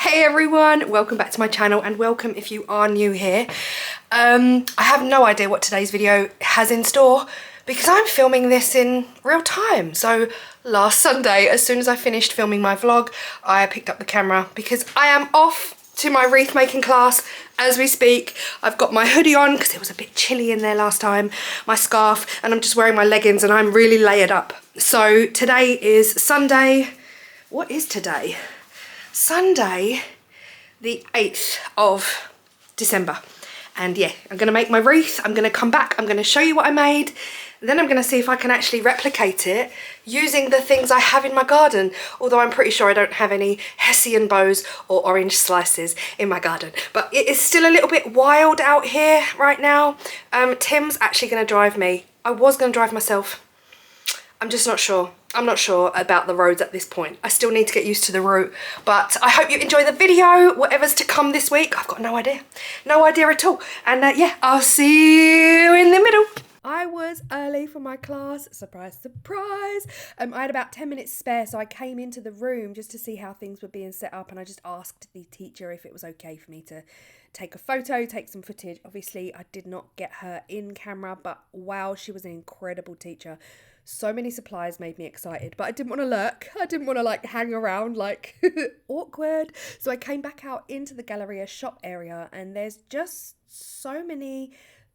Hey everyone, welcome back to my channel and welcome if you are new here. I have no idea what today's video has in store because I'm filming this in real time. So last Sunday, as soon as I finished filming my vlog, I picked up the camera because I am off to my wreath making class as we speak. I've got my hoodie on because it was a bit chilly in there last time, my scarf, and I'm just wearing my leggings and I'm really layered up. So today is Sunday. What is today? Sunday the 8th of December, and yeah, I'm gonna make my wreath. I'm gonna come back, I'm gonna show you what I made, then I'm gonna see if I can actually replicate it using the things I have in my garden, although I'm pretty sure I don't have any hessian bows or orange slices in my garden. But it is still a little bit wild out here right now. Tim's actually gonna drive me. I was gonna drive myself. I'm just not sure. I'm not sure about the roads at this point. I still need to get used to the route, but I hope you enjoy the video. Whatever's to come this week, I've got no idea. No idea at all. And yeah, I'll see you in the middle. I was early for my class, surprise, surprise. I had about 10 minutes spare, so I came into the room just to see how things were being set up, and I just asked the teacher if it was okay for me to take a photo, take some footage. Obviously, I did not get her in camera, but wow, she was an incredible teacher. So many supplies made me excited, but I didn't want to lurk. I didn't want to like hang around like awkward. So I came back out into the Galleria shop area, and there's just so many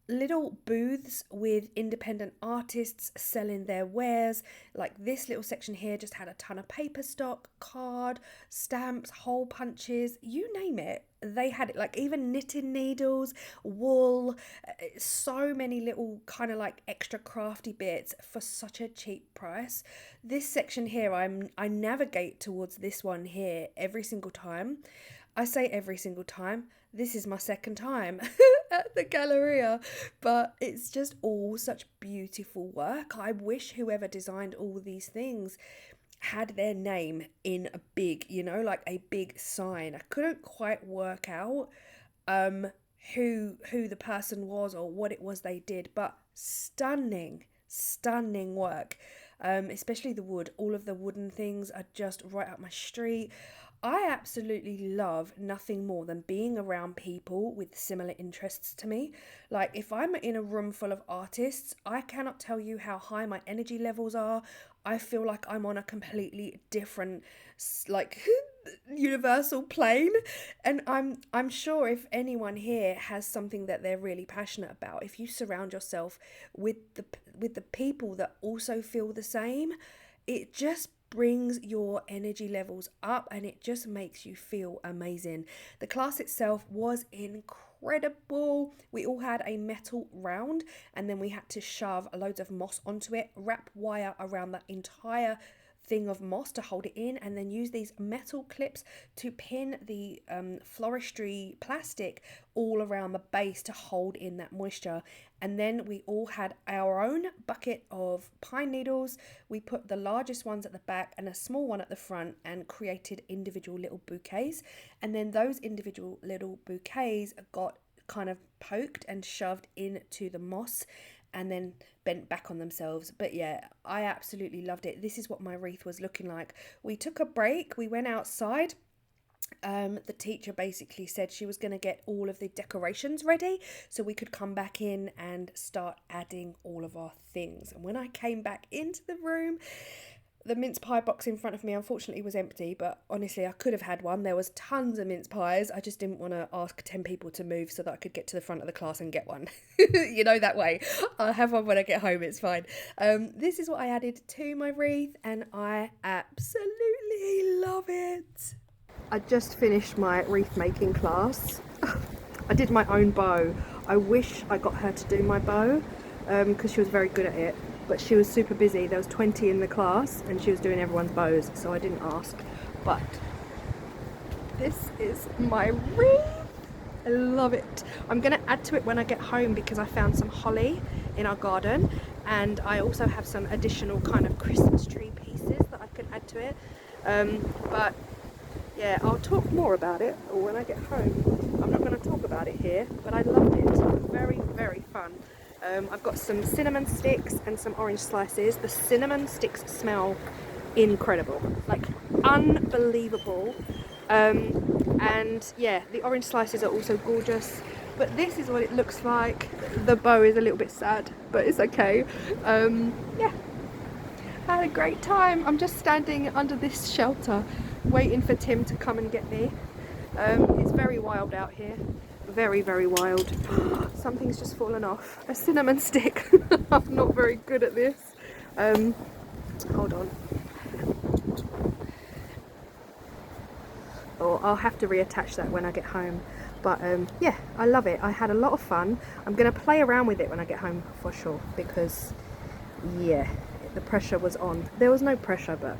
little booths with independent artists selling their wares. Like this little section here just had a ton of paper stock, card, stamps, hole punches, you name it. They had it, like even knitting needles, wool, so many little kind of like extra crafty bits for such a cheap price. This section here, I navigate towards this one here every single time. I say every single time. This is my second time at the Galleria, but it's just all such beautiful work. I wish whoever designed all these things had their name in a big, you know, like a big sign. I couldn't quite work out who the person was or what it was they did, but stunning work. Especially the wood. All of the wooden things are just right up my street. I absolutely love nothing more than being around people with similar interests to me. Like if I'm in a room full of artists, I cannot tell you how high my energy levels are. I feel like I'm on a completely different like universal plane, and I'm sure if anyone here has something that they're really passionate about, if you surround yourself with the people that also feel the same, it just brings your energy levels up and it just makes you feel amazing. The class itself was incredible. We all had a metal round, and then we had to shove loads of moss onto it, wrap wire around that entire thing of moss to hold it in, and then use these metal clips to pin the floristry plastic all around the base to hold in that moisture. And then we all had our own bucket of pine needles. We put the largest ones at the back and a small one at the front and created individual little bouquets. And then those individual little bouquets got kind of poked and shoved into the moss and then bent back on themselves. But yeah, I absolutely loved it. This is what my wreath was looking like. We took a break, we went outside. The teacher basically said she was going to get all of the decorations ready so we could come back in and start adding all of our things. And when I came back into the room, the mince pie box in front of me unfortunately was empty, but honestly I could have had one. There was tons of mince pies. I just didn't want to ask 10 people to move so that I could get to the front of the class and get one. You know, that way. I'll have one when I get home, it's fine. This is what I added to my wreath and I absolutely love it. I just finished my wreath making class. I did my own bow. I wish I got her to do my bow because she was very good at it, but she was super busy. There was 20 in the class and she was doing everyone's bows, so I didn't ask. But this is my wreath. I love it. I'm going to add to it when I get home because I found some holly in our garden, and I also have some additional kind of Christmas tree pieces that I can add to it. But yeah, I'll talk more about it when I get home. I'm not going to talk about it here, but I loved it. Very, very fun. I've got some cinnamon sticks and some orange slices. The cinnamon sticks smell incredible, like unbelievable. And And yeah, the orange slices are also gorgeous, but this is what it looks like. The bow is a little bit sad, but it's okay. Yeah, I had a great time. I'm just standing under this shelter waiting for Tim to come and get me. It's very wild out here, very, very wild. Something's just fallen off, a cinnamon stick. I'm not very good at this. Hold on. Or I'll have to reattach that when I get home. But yeah, I love it. I had a lot of fun. I'm going to play around with it when I get home for sure, because yeah, the pressure was on. There was no pressure, but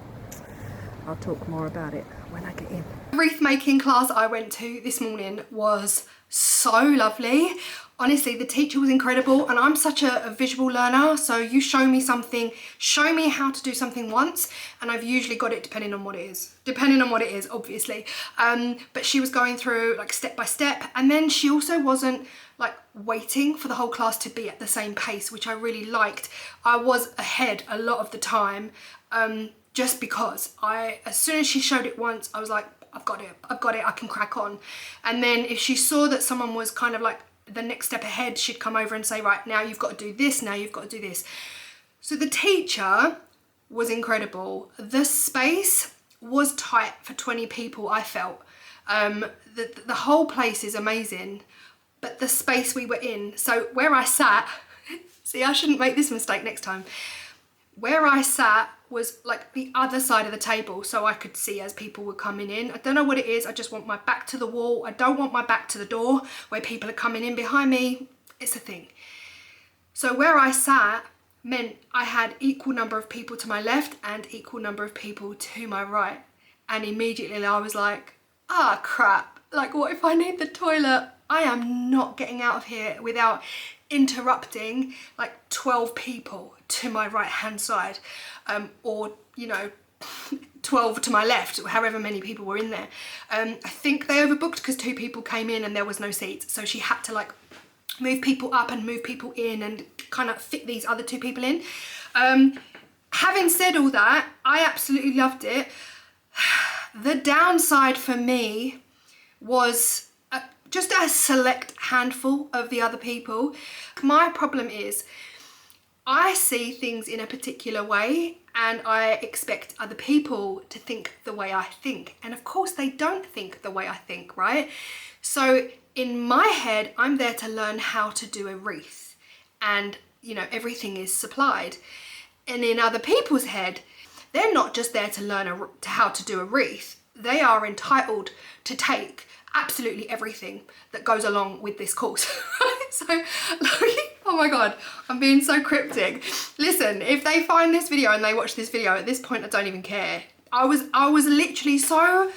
I'll talk more about it when I get in. The wreath making class I went to this morning was so lovely. Honestly, the teacher was incredible, and I'm such a visual learner, so you show me something, show me how to do something once, and I've usually got it depending on what it is. Depending on what it is, obviously. But she was going through like step by step, and then she also wasn't like waiting for the whole class to be at the same pace, which I really liked. I was ahead a lot of the time, just because as soon as she showed it once, I was like, I've got it, I can crack on. And then if she saw that someone was kind of like the next step ahead, she'd come over and say, right, now you've got to do this, now you've got to do this. So the teacher was incredible. The space was tight for 20 people, I felt. The whole place is amazing, but the space we were in, so where I sat, see, I shouldn't make this mistake next time. Where I sat was like the other side of the table, so I could see as people were coming in. I don't know what it is, I just want my back to the wall. I don't want my back to the door where people are coming in behind me. It's a thing. So where I sat meant I had equal number of people to my left and equal number of people to my right. And immediately I was like, ah, crap. Like, what if I need the toilet? I am not getting out of here without interrupting like 12 people to my right hand side, or you know, 12 to my left, however many people were in there. I think they overbooked because 2 people came in and there was no seats, so she had to like move people up and move people in and kind of fit these other 2 people in. Having said all that, I absolutely loved it. The downside for me was just a select handful of the other people. My problem is I see things in a particular way and I expect other people to think the way I think. And of course they don't think the way I think, right? So in my head, I'm there to learn how to do a wreath, and you know, everything is supplied. And in other people's head, they're not just there to learn how to do a wreath. They are entitled to take absolutely everything that goes along with this course. So, like, oh my god, I'm being so cryptic. Listen, if they find this video and they watch this video, at this point I don't even care. I was literally so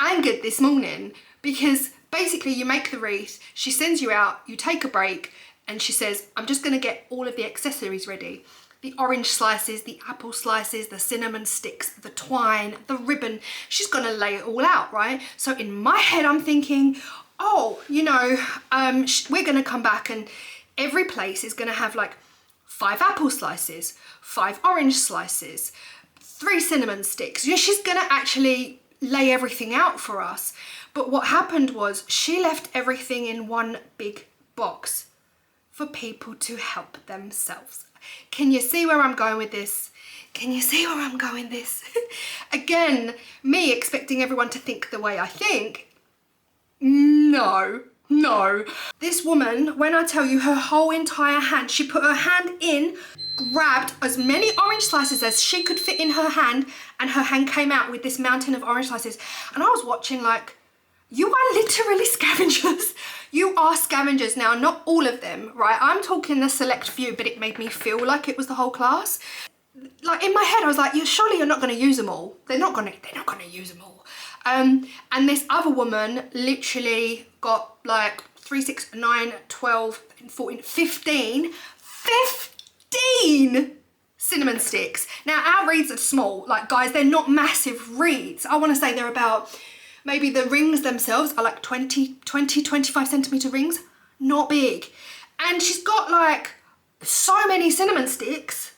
angered this morning because basically you make the wreath, she sends you out, you take a break, and she says, I'm just gonna get all of the accessories ready. The orange slices, the apple slices, the cinnamon sticks, the twine, the ribbon. She's gonna lay it all out, right? So in my head, I'm thinking, oh, you know, we're gonna come back and every place is gonna have like 5 apple slices, 5 orange slices, 3 cinnamon sticks. You know, she's gonna actually lay everything out for us. But what happened was she left everything in one big box for people to help themselves. Can you see where I'm going with this? Can you see where I'm going with this? Again, me expecting everyone to think the way I think. No. This woman, when I tell you her whole entire hand, she put her hand in, grabbed as many orange slices as she could fit in her hand, and her hand came out with this mountain of orange slices. And I was watching like, you are literally scavengers. You are scavengers. Now, not all of them, right? I'm talking the select few, but it made me feel like it was the whole class. Like in my head, I was like, surely you're not going to use them all. They're not going to use them all. And this other woman literally got like 3, 6, 9, 12, 14, 15 cinnamon sticks. Now, our reeds are small. Like, guys, they're not massive reeds. I want to say they're about, maybe the rings themselves are like 25 centimeter rings. Not big. And she's got like so many cinnamon sticks.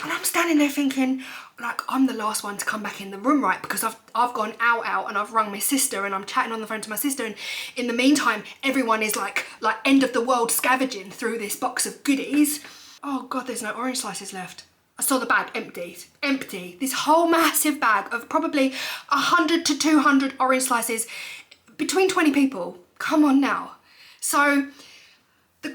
And I'm standing there thinking, like, I'm the last one to come back in the room, right? Because I've gone out and I've rung my sister and I'm chatting on the phone to my sister. And in the meantime, everyone is like end of the world scavenging through this box of goodies. Oh God, there's no orange slices left. I saw the bag empty. This whole massive bag of probably 100 to 200 orange slices between 20 people. Come on now. So the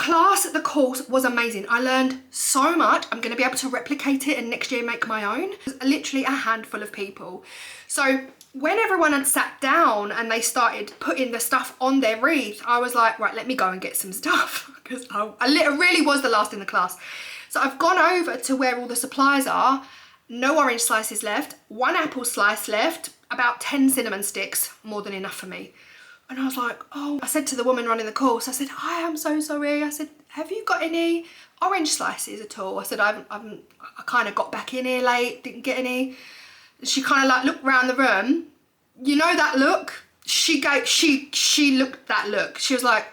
course was amazing. I learned so much. I'm going to be able to replicate it and next year make my own. Literally a handful of people. So when everyone had sat down and they started putting the stuff on their wreath, I was like, right, let me go and get some stuff, because I really was the last in the class. So I've gone over to where all the supplies are. No orange slices left, 1 apple slice left, about 10 cinnamon sticks, more than enough for me. And I was like, oh, I said to the woman running the course, I said, I am so sorry. I said, have you got any orange slices at all? I said, I kind of got back in here late, didn't get any. She kind of like looked around the room. You know that look? She looked that look. She was like,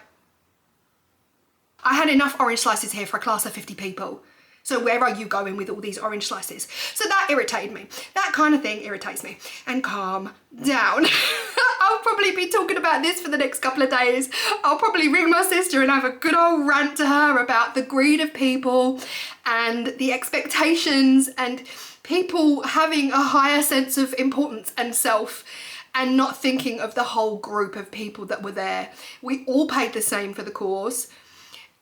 I had enough orange slices here for a class of 50 people. So where are you going with all these orange slices? So that irritated me. That kind of thing irritates me. And calm down. I'll probably be talking about this for the next couple of days. I'll probably ring my sister and have a good old rant to her about the greed of people and the expectations and people having a higher sense of importance and self and not thinking of the whole group of people that were there. We all paid the same for the course.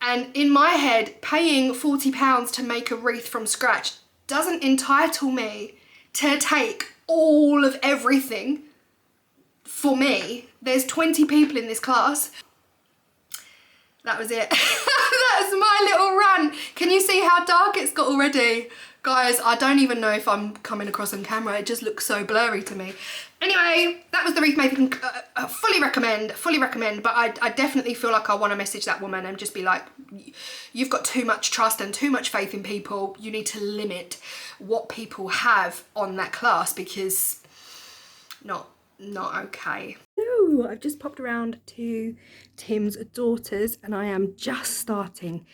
And in my head, paying £40 to make a wreath from scratch doesn't entitle me to take all of everything for me. There's 20 people in this class. That was it. That's my little rant. Can you see how dark it's got already? Guys, I don't even know if I'm coming across on camera. It just looks so blurry to me. Anyway, that was the wreath making. Fully recommend, but I definitely feel like I want to message that woman and just be like, you've got too much trust and too much faith in people. You need to limit what people have on that class, because not okay. So I've just popped around to Tim's daughters and I am just starting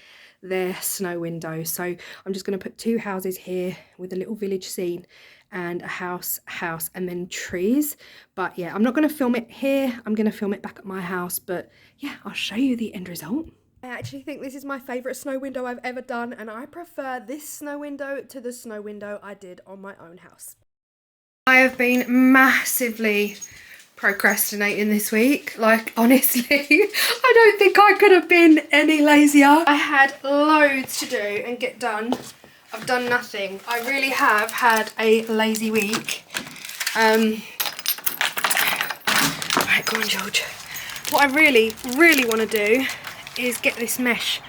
their snow window. So I'm just going to put 2 houses here with a little village scene and a house, and then trees. But yeah, I'm not going to film it here. I'm going to film it back at my house. But yeah, I'll show you the end result. I actually think this is my favourite snow window I've ever done, and I prefer this snow window to the snow window I did on my own house. I have been massively procrastinating this week. Like, honestly, I don't think I could have been any lazier. I had loads to do and get done. I've done nothing. I really have had a lazy week. Right, go on, George. What I really want to do is get this mesh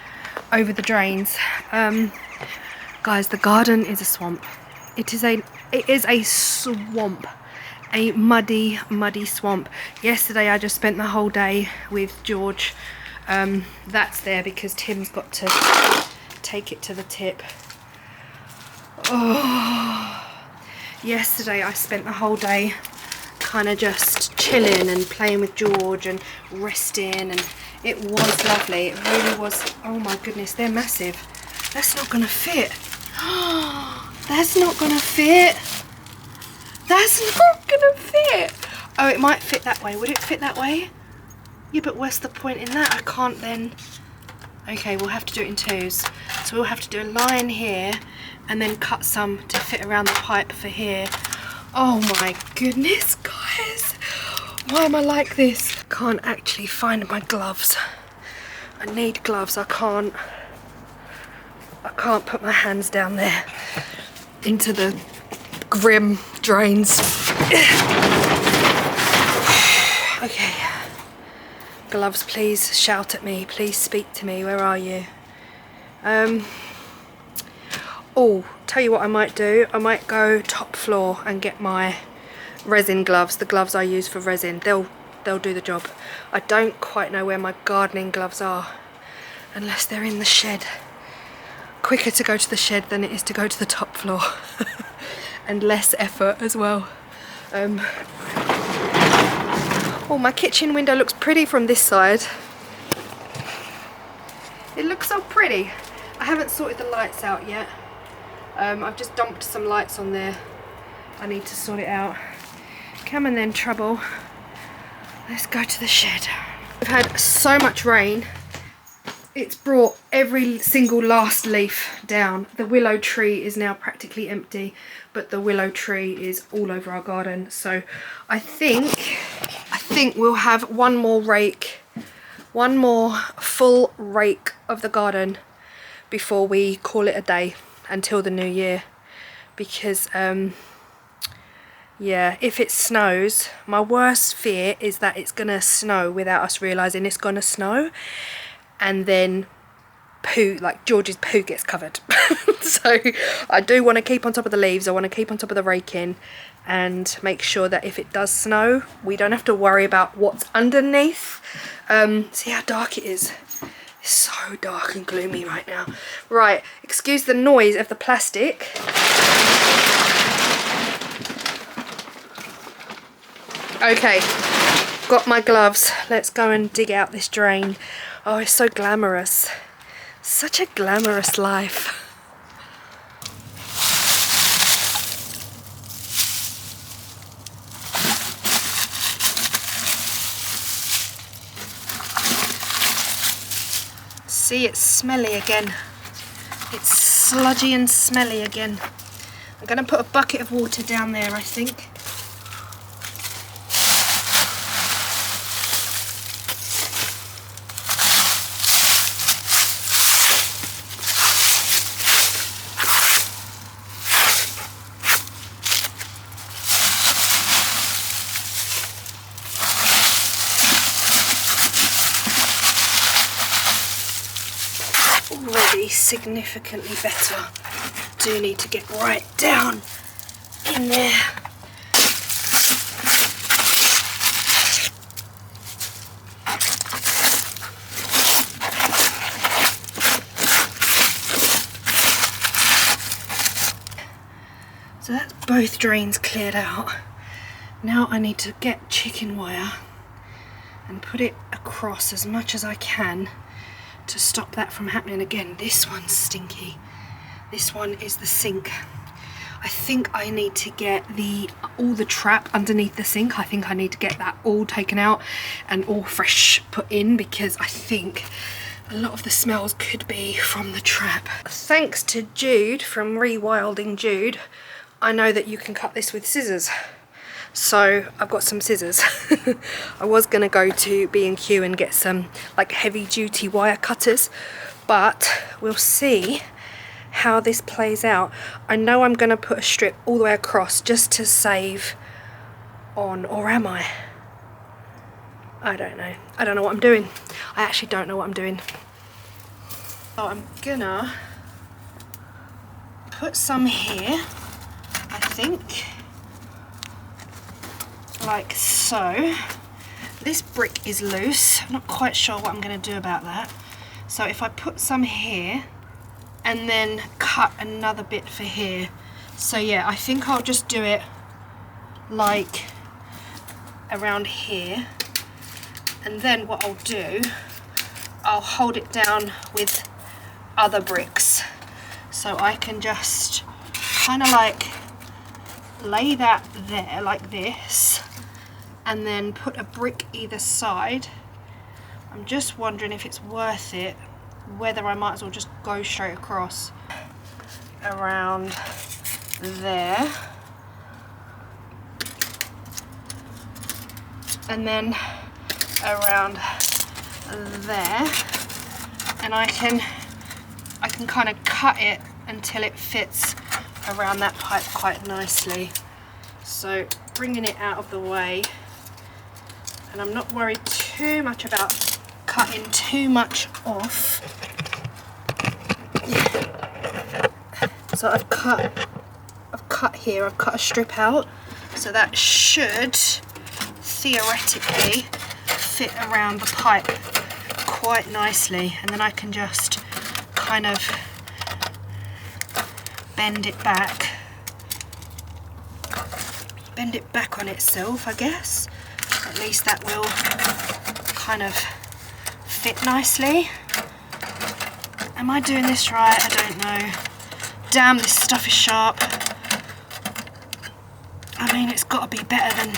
over the drains. Guys, the garden is a swamp. It is a swamp. A muddy swamp. Yesterday I just spent the whole day with George. That's there because Tim's got to take it to the tip. Oh, yesterday I spent the whole day kind of just chilling and playing with George and resting, and it was lovely. It really was. Oh my goodness, they're massive. That's not gonna fit. That's not gonna fit. That's not gonna fit. Oh, it might fit that way. Would it fit that way? Yeah, but what's the point in that? I can't then. Okay, we'll have to do it in 2s. So we'll have to do a line here and then cut some to fit around the pipe for here. Oh my goodness, guys. Why am I like this? Can't actually find my gloves. I need gloves. I can't put my hands down there into the grim drains. Okay. Gloves, please shout at me. Please speak to me. Where are you? Oh, tell you what I might do. I might go top floor and get my resin gloves. The gloves I use for resin. They'll do the job. I don't quite know where my gardening gloves are, unless they're in the shed. Quicker to go to the shed than it is to go to the top floor. And less effort as well. Oh, my kitchen window looks pretty from this side. It looks so pretty. I haven't sorted the lights out yet. I've just dumped some lights on there. I need to sort it out. Come on then, trouble. Let's go to the shed. We've had so much rain. It's brought every single last leaf down. The willow tree is now practically empty, but the willow tree is all over our garden. So I think we'll have one more full rake of the garden before we call it a day until the new year. Because yeah, if it snows, my worst fear is that it's gonna snow without us realizing it's gonna snow, and then poo, like George's poo, gets covered. So I do want to keep on top of the leaves. I want to keep on top of the raking and make sure that if it does snow, we don't have to worry about what's underneath. See how dark it is. It's so dark and gloomy right now. Right, excuse the noise of the plastic. Okay, got my gloves. Let's go and dig out this drain. Oh, it's so glamorous. Such a glamorous life. See, it's smelly again. It's sludgy and smelly again. I'm going to put a bucket of water down there, I think. Already significantly better. Do need to get right down in there. So that's both drains cleared out. Now I need to get chicken wire and put it across as much as I can to stop that from happening again. This one's stinky. This one is the sink. I think I need to get all the trap underneath the sink. I think I need to get that all taken out and all fresh put in, because I think a lot of the smells could be from the trap. Thanks to Jude from Rewilding Jude, I know that you can cut this with scissors. So I've got some scissors. I was gonna go to B&Q and get some like heavy duty wire cutters, but we'll see how this plays out. I know I'm gonna put a strip all the way across just to save on, or am I? I don't know. I don't know what I'm doing. I actually don't know what I'm doing. So I'm gonna put some here, I think. Like so. This brick is loose. I'm not quite sure what I'm going to do about that. So if I put some here and then cut another bit for here. So yeah, I think I'll just do it like around here. And then what I'll do, I'll hold it down with other bricks. So I can just kind of like lay that there like this, and then put a brick either side. I'm just wondering if it's worth it, whether I might as well just go straight across around there, and then around there, and I can kind of cut it until it fits around that pipe quite nicely. So bringing it out of the way, and I'm not worried too much about cutting too much off. So I've cut here, I've cut a strip out, so that should theoretically fit around the pipe quite nicely, and then I can just kind of bend it back on itself, I guess. At least that will kind of fit nicely. Am I doing this right? I don't know. damn, this stuff is sharp. I mean, it's got to be better than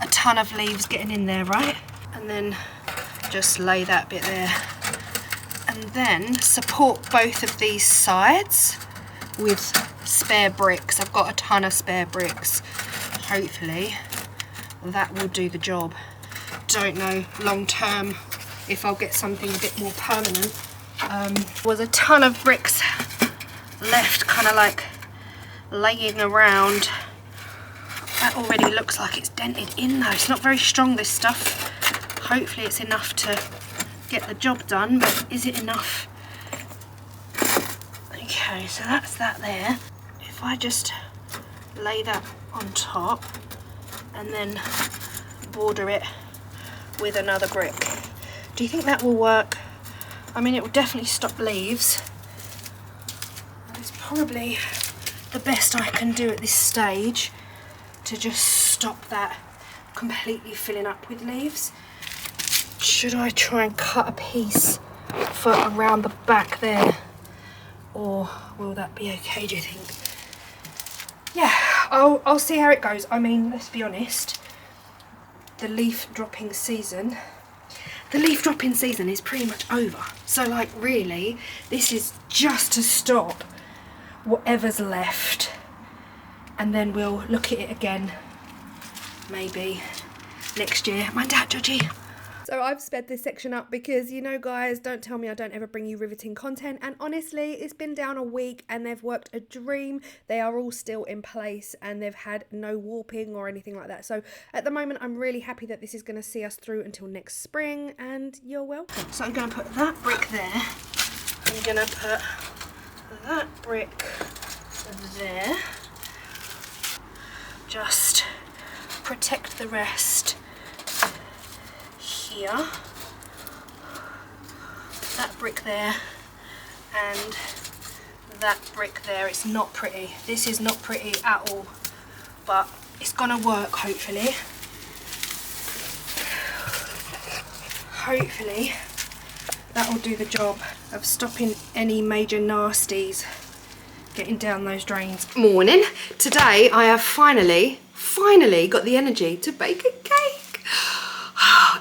a ton of leaves getting in there, right? And then just lay that bit there. And then support both of these sides with spare bricks. I've got a ton of spare bricks. Hopefully that will do the job. Don't know long term if I'll get something a bit more permanent. Was a ton of bricks left kind of like laying around. That already looks like it's dented in though. It's not very strong, this stuff. Hopefully it's enough to get the job done, but is it enough? Okay, so that's that there. If I just lay that on top and then border it with another brick, do you think that will work? I mean, it will definitely stop leaves. It's probably the best I can do at this stage to just stop that completely filling up with leaves. Should I try and cut a piece for around the back there, or will that be okay, do you think? Yeah, I'll see how it goes. I mean, let's be honest, the leaf dropping season is pretty much over. So like really, this is just to stop whatever's left, and then we'll look at it again maybe next year. Mind out, Georgie. So I've sped this section up because, you know guys, don't tell me I don't ever bring you riveting content, and honestly it's been down a week and they've worked a dream. They are all still in place and they've had no warping or anything like that. So at the moment I'm really happy that this is going to see us through until next spring, and you're welcome. So I'm going to put that brick there. I'm going to put that brick there. Just protect the rest here. That brick there and that brick there. It's not pretty. This is not pretty at all, but it's gonna work, hopefully. Hopefully that will do the job of stopping any major nasties getting down those drains. Morning. Today I have finally got the energy to bake a cake.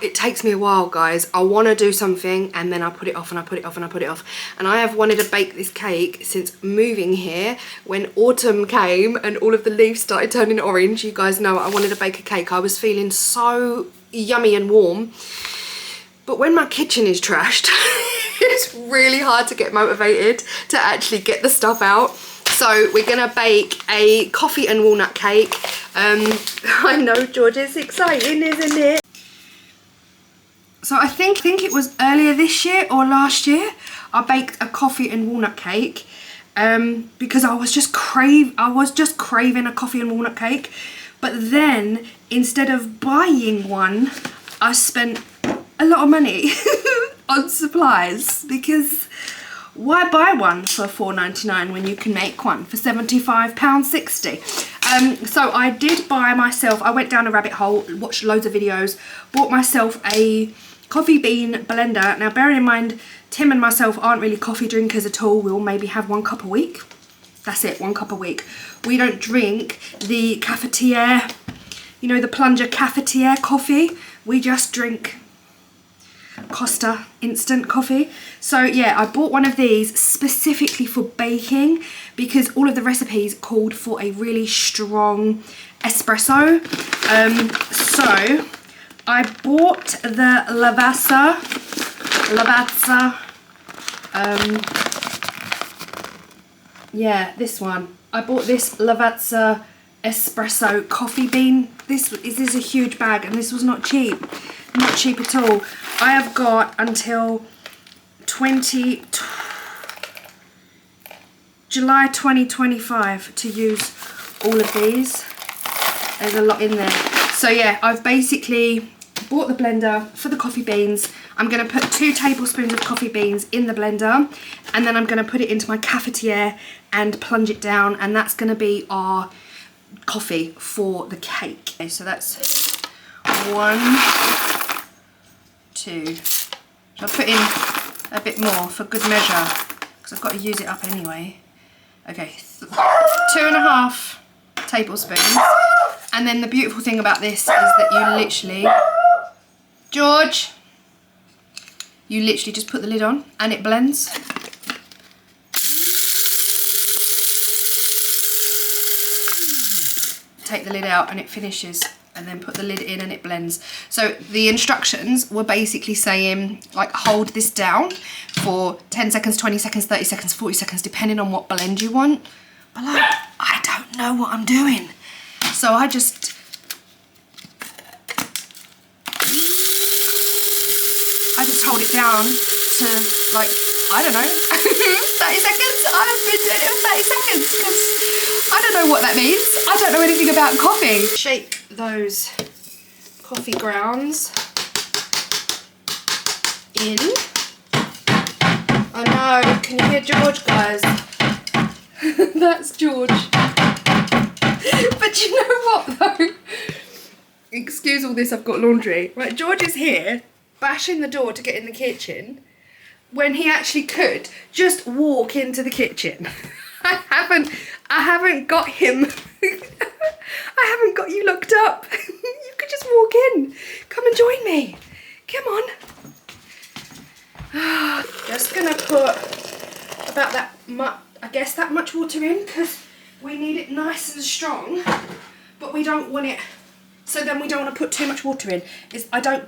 It takes me a while, guys. I want to do something and then I put it off and I put it off and I put it off. And I have wanted to bake this cake since moving here. When autumn came and all of the leaves started turning orange, you guys know I wanted to bake a cake. I was feeling so yummy and warm. But when my kitchen is trashed, it's really hard to get motivated to actually get the stuff out. So we're gonna bake a coffee and walnut cake. I know, George, it's exciting, isn't it? So I think it was earlier this year or last year, I baked a coffee and walnut cake because I was just craving a coffee and walnut cake. But then instead of buying one, I spent a lot of money on supplies, because why buy one for $4.99 when you can make one for £75.60? So I did buy myself, I went down a rabbit hole, watched loads of videos, bought myself a coffee bean blender. Now bearing in mind, Tim and myself aren't really coffee drinkers at all. We'll maybe have 1 cup a week. That's it, 1 cup a week. We don't drink the cafetiere, you know, the plunger cafetiere coffee. We just drink Costa instant coffee. So yeah, I bought one of these specifically for baking because all of the recipes called for a really strong espresso. So I bought the Lavazza, yeah, this one. I bought this Lavazza espresso coffee bean. This is a huge bag and this was not cheap. Not cheap at all. I have got until July 2025 to use all of these. There's a lot in there. So yeah, I've basically bought the blender for the coffee beans. I'm going to put 2 tablespoons of coffee beans in the blender, and then I'm going to put it into my cafetiere and plunge it down, and that's going to be our coffee for the cake. Okay, so that's 1, 2. So I'll put in a bit more for good measure because I've got to use it up anyway. Okay, 2.5 tablespoons. And then the beautiful thing about this is that you literally, George, you literally just put the lid on and it blends. Take the lid out and it finishes, and then put the lid in and it blends. So the instructions were basically saying, like, hold this down for 10 seconds, 20 seconds, 30 seconds, 40 seconds, depending on what blend you want. But like, I don't know what I'm doing. So I just hold it down to, like, I don't know, 30 seconds. I've been doing it for 30 seconds because I don't know what that means. I don't know anything about coffee. Shake those coffee grounds in. Oh no, can you hear George, guys? That's George. But you know what though? Excuse all this, I've got laundry. Right, George is here, bashing the door to get in the kitchen, when he actually could just walk into the kitchen. I haven't got him. I haven't got you locked up. You could just walk in. Come and join me. Come on. Just gonna put about that much, I guess that much water in, because we need it nice and strong, but we don't want it, so then we don't want to put too much water in.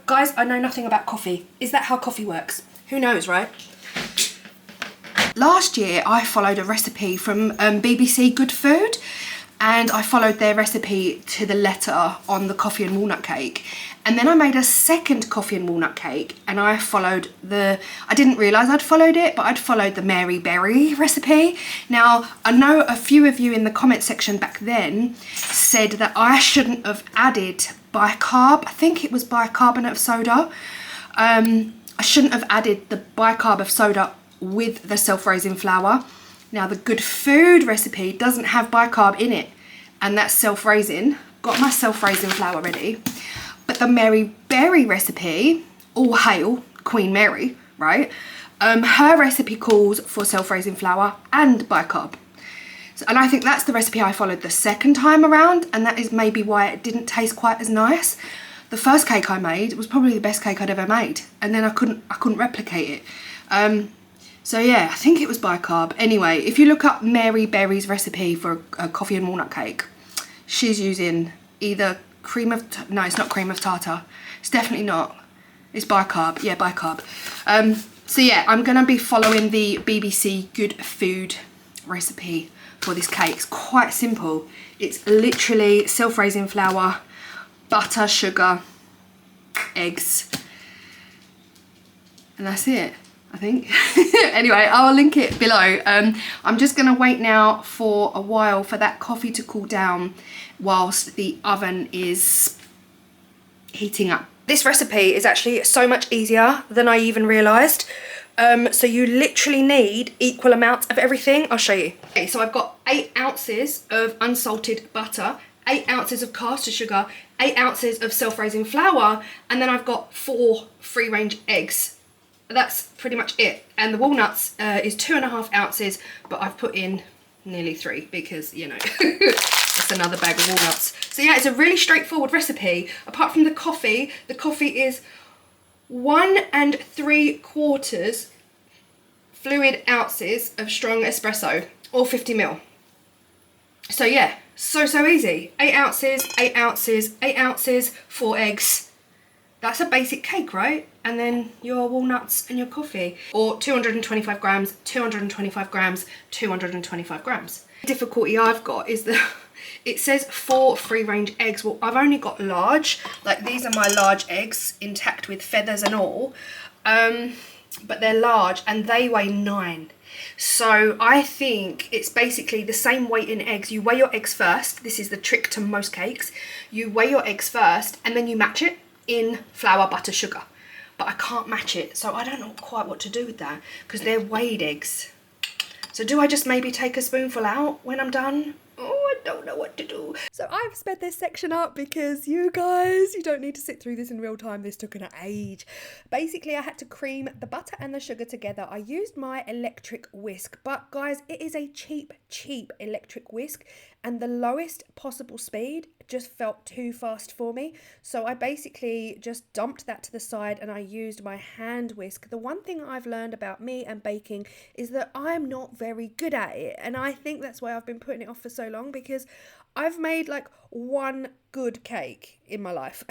Guys, I know nothing about coffee. Is that how coffee works? Who knows, right? Last year I followed a recipe from BBC Good Food, and I followed their recipe to the letter on the coffee and walnut cake. And then I made a second coffee and walnut cake, and I followed I didn't realise I'd followed it, but I'd followed the Mary Berry recipe. Now, I know a few of you in the comment section back then said that I shouldn't have added bicarb. I think it was bicarbonate of soda. I shouldn't have added the bicarb of soda with the self-raising flour. Now, the Good Food recipe doesn't have bicarb in it, and that's self-raising. Got my self-raising flour ready. But the Mary Berry recipe, all hail Queen Mary, right? Her recipe calls for self-raising flour and bicarb. So, and I think that's the recipe I followed the second time around, and that is maybe why it didn't taste quite as nice. The first cake I made was probably the best cake I'd ever made, and then I couldn't replicate it. So yeah, I think it was bicarb. Anyway, if you look up Mary Berry's recipe for a coffee and walnut cake, she's using either no, it's not cream of tartar. It's definitely not. It's bicarb. Yeah, bicarb. So yeah, I'm going to be following the BBC Good Food recipe for this cake. It's quite simple. It's literally self-raising flour, butter, sugar, eggs, and that's it, I think. Anyway, I'll link it below. I'm just going to wait now for a while for that coffee to cool down whilst the oven is heating up. This recipe is actually so much easier than I even realised. So you literally need equal amounts of everything. I'll show you. Okay, so I've got 8 ounces of unsalted butter, 8 ounces of caster sugar, 8 ounces of self-raising flour, and then I've got 4 free-range eggs. That's pretty much it. And the walnuts is 2.5 ounces, but I've put in nearly 3 because, you know, that's another bag of walnuts. So yeah, it's a really straightforward recipe. Apart from the coffee is 1 3/4 fluid ounces of strong espresso, or 50 ml. So yeah, so easy. 8 ounces, 8 ounces, 8 ounces, 4 eggs. That's a basic cake, right? And then your walnuts and your coffee. Or 225 grams, 225 grams, 225 grams. The difficulty I've got is that it says 4 free-range eggs. Well, I've only got large. Like, these are my large eggs, intact with feathers and all. But they're large and they weigh 9. So I think it's basically the same weight in eggs. You weigh your eggs first. This is the trick to most cakes. You weigh your eggs first and then you match it in flour, butter, sugar. But I can't match it, so I don't know quite what to do with that because they're weighed eggs. So do I just maybe take a spoonful out when I'm done? Oh, I don't know what to do. So I've sped this section up because you guys, you don't need to sit through this in real time. This took an age. Basically, I had to cream the butter and the sugar together. I used my electric whisk, but guys, it is a cheap electric whisk, and the lowest possible speed just felt too fast for me. So I basically just dumped that to the side and I used my hand whisk. The one thing I've learned about me and baking is that I'm not very good at it, and I think that's why I've been putting it off for so long, because I've made like one good cake in my life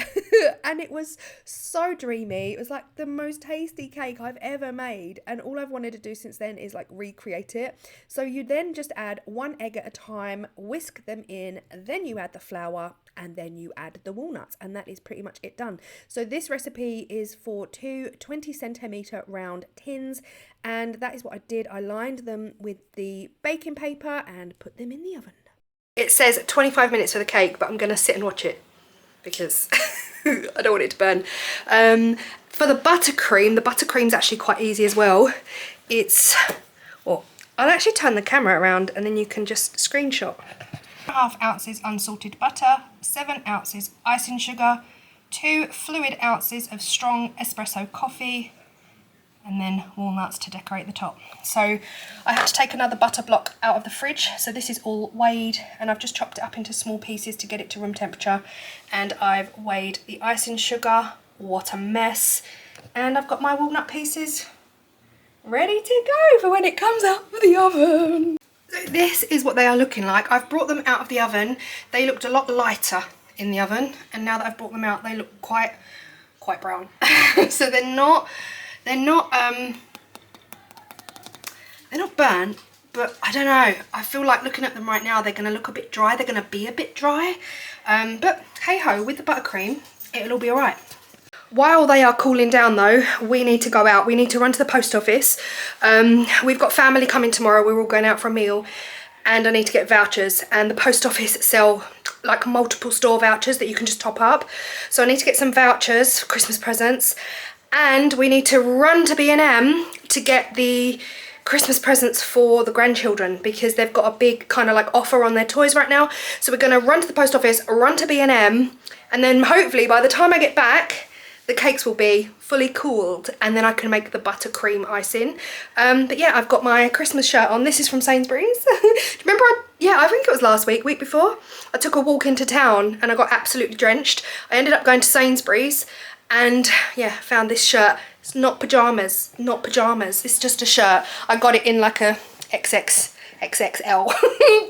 and it was so dreamy. It was like the most tasty cake I've ever made, and all I've wanted to do since then is like recreate it. So you then just add 1 egg at a time, whisk them in, then you add the flour, and then you add the walnuts, and that is pretty much it done. So this recipe is for 2 20cm round tins, and that is what I did. I lined them with the baking paper and put them in the oven. It says 25 minutes for the cake, but I'm going to sit and watch it because I don't want it to burn. For the buttercream's actually quite easy as well. It's, well, I'll actually turn the camera around and then you can just screenshot. 1/2 ounces unsalted butter, 7 ounces icing sugar, 2 fluid ounces of strong espresso coffee, and then walnuts to decorate the top. So I had to take another butter block out of the fridge. So this is all weighed, and I've just chopped it up into small pieces to get it to room temperature. And I've weighed the icing sugar. What a mess. And I've got my walnut pieces ready to go for when it comes out of the oven. So this is what they are looking like. I've brought them out of the oven. They looked a lot lighter in the oven, and now that I've brought them out, they look quite brown. So they're not burnt, but I don't know. I feel like looking at them right now, they're going to look a bit dry. They're going to be a bit dry. But hey ho, with the buttercream, it'll all be all right. While they are cooling down though, we need to go out. We need to run to the post office. We've got family coming tomorrow. We're all going out for a meal, and I need to get vouchers, and the post office sell like multiple store vouchers that you can just top up. So I need to get some vouchers for Christmas presents. And we need to run to B&M to get the Christmas presents for the grandchildren, because they've got a big kind of like offer on their toys right now. So we're going to run to the post office, run to B&M, and then hopefully by the time I get back, the cakes will be fully cooled, and then I can make the buttercream icing. But yeah, I've got my Christmas shirt on. This is from Sainsbury's. Remember, I think it was last week before, I took a walk into town and I got absolutely drenched. I ended up going to Sainsbury's, and yeah, found this shirt. It's not pajamas, it's just a shirt. I got it in like a XXL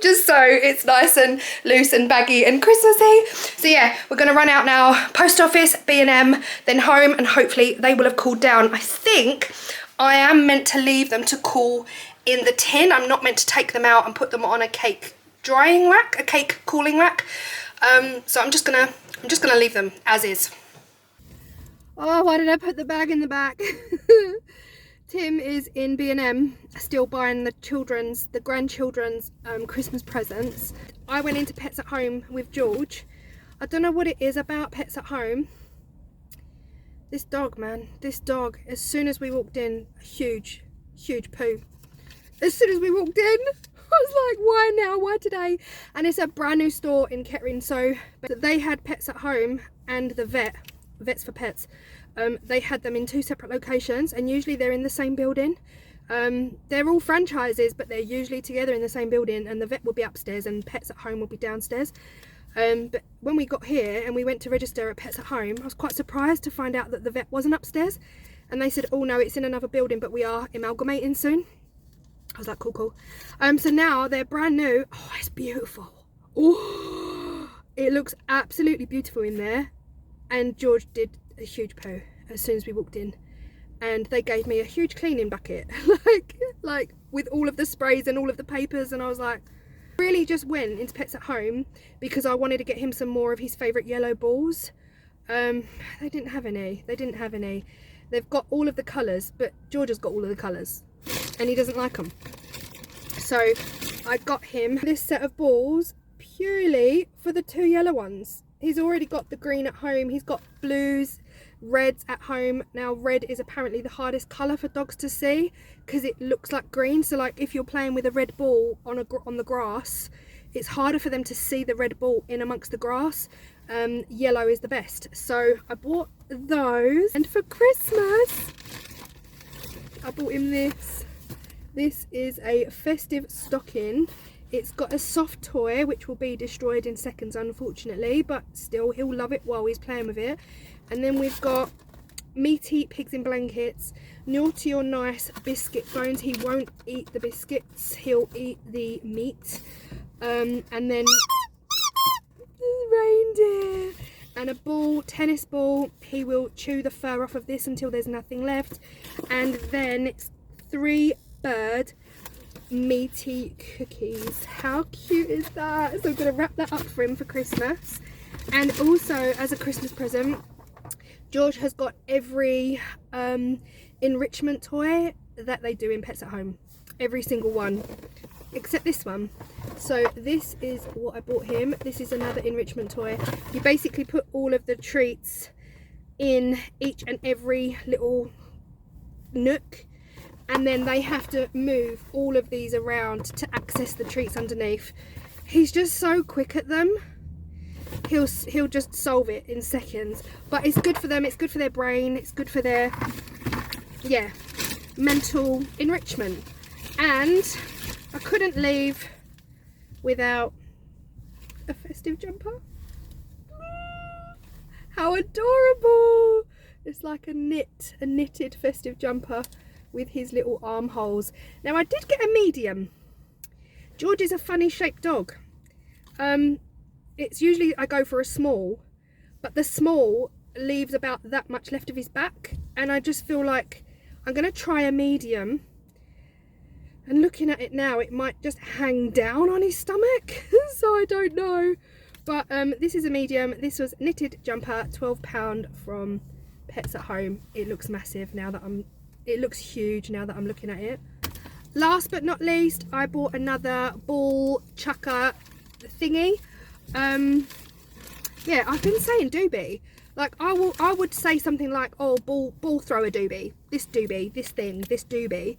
just so it's nice and loose and baggy and Christmassy. So yeah, we're gonna run out now. Post office, B&M, then home, and hopefully they will have cooled down. I think I am meant to leave them to cool in the tin. I'm not meant to take them out and put them on a cake drying rack, a cake cooling rack. So I'm just gonna leave them as is. Oh, why did I put the bag in the back? Tim is in B&M still buying the grandchildren's Christmas presents. I went into Pets at Home with George. I don't know what it is about Pets at Home. This dog, man, this dog, as soon as we walked in, huge poo. As soon as we walked in, I was like, why now, why today? And it's a brand new store in Kettering, so they had Pets at Home and the Vets for Pets. They had them in 2 separate locations, and usually they're in the same building. They're all franchises, but they're usually together in the same building, and the vet will be upstairs and Pets at Home will be downstairs. But when we got here and we went to register at Pets at Home, I was quite surprised to find out that the vet wasn't upstairs, and they said, oh no, it's in another building, but we are amalgamating soon. I was like, cool. So now they're brand new. Oh, it's beautiful. Oh, it looks absolutely beautiful in there. And George did a huge poo as soon as we walked in, and they gave me a huge cleaning bucket like with all of the sprays and all of the papers, and I was like, really just went into Pets at Home because I wanted to get him some more of his favourite yellow balls. They didn't have any. They've got all of the colours, but George has got all of the colours and he doesn't like them. So I got him this set of balls purely for the 2 yellow ones. He's already got the green at home, he's got blues, reds at home. Now red is apparently the hardest colour for dogs to see because it looks like green, so like if you're playing with a red ball on the grass, it's harder for them to see the red ball in amongst the grass. Yellow is the best. So I bought those, and for Christmas I bought him this. This is a festive stocking. It's got a soft toy which will be destroyed in seconds, unfortunately, but still he'll love it while he's playing with it. And then we've got meaty pigs in blankets, naughty or nice biscuit bones. He won't eat the biscuits, he'll eat the meat. And then reindeer and a ball, tennis ball. He will chew the fur off of this until there's nothing left. And then it's 3 bird meaty cookies. How cute is that? So I'm going to wrap that up for him for Christmas. And also, as a Christmas present, George has got every enrichment toy that they do in Pets at Home. Every single one, except this one. So this is what I bought him. This is another enrichment toy. You basically put all of the treats in each and every little nook, and then they have to move all of these around to access the treats underneath. He's just so quick at them. He'll just solve it in seconds. But it's good for them, it's good for their brain, it's good for their, yeah, mental enrichment. And I couldn't leave without a festive jumper. How adorable! It's like a knitted festive jumper with his little armholes. Now I did get a medium. George is a funny shaped dog. It's usually I go for a small, but the small leaves about that much left of his back, and I just feel like I'm gonna try a medium. And looking at it now, it might just hang down on his stomach. So I don't know. But this is a medium. This was knitted jumper, £12 from Pets at Home. It looks massive now that it looks huge now that I'm looking at it. Last but not least, I bought another ball chucker thingy. Yeah, I've been saying doobie. Like I would say something like, oh, ball thrower doobie, this thing, this doobie.